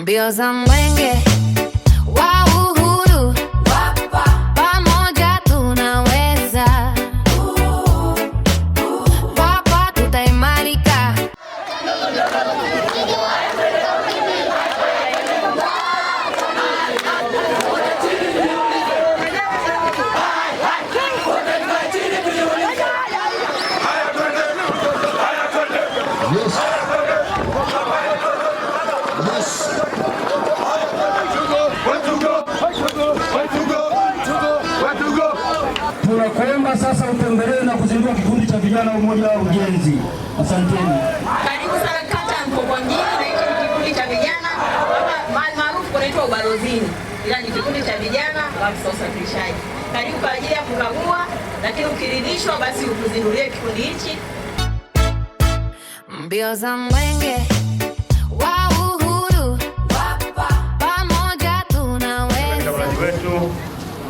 Mbio za mwenge wa uhuru, pamoja tunaweza, papa tutaimarika. Tunakuomba sasa utembelee na kuzindua kikundi cha vijana umoja wa ujenzi. Asanteni. Karibu sana kata Mkongwanjini, na hiki ni kikundi cha vijana maarufu kunaitwa ubalozini, ila ni kikundi cha vijana wa usafirishaji. Karibu kwa ajili ya kukagua, lakini ukiridhishwa basi ukuzindulie kikundi hichi. Mbio za mwenge wa uhuru, pamoja tunaweza.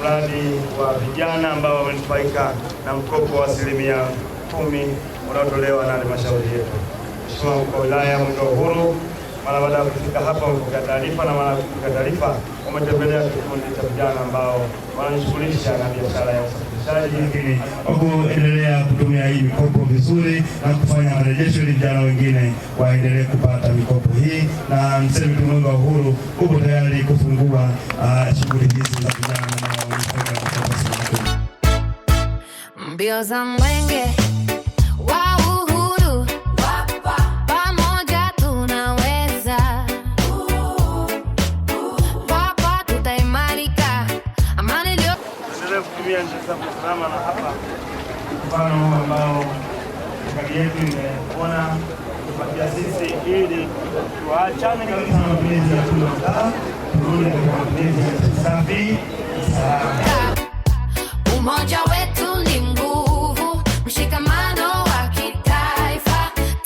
Mradi wa vijana ambao wamenufaika na mkopo wa 10% unaotolewa na halmashauri yetu. Mheshimiwa Mkuu wa Wilaya Mwenge wa Uhuru, mara baada ya kufika hapa mpokea taarifa na mara kufika taarifa umetembelea kikundi cha vijana ambao wanajishughulisha na biashara ya usafirishaji, kwa kuendelea kutumia hii mikopo vizuri na kufanya marejesho ili vijana wengine waendelee kupata mikopo hii, na mseme Mwenge wa Uhuru uko tayari kufungua shughuli hizi za vijana ambao wamenufaika na mikopo. Mbio za mwenge wa uhuru, pamoja tunaweza, papa tutaimarika. Amani leo endelee kutumia njia za usalama, na hapa mfano ambao serikali yetu imeona kupatia sisi ili tuachane kabisa na matumizi ya kula, turudi katika matumizi safi sana.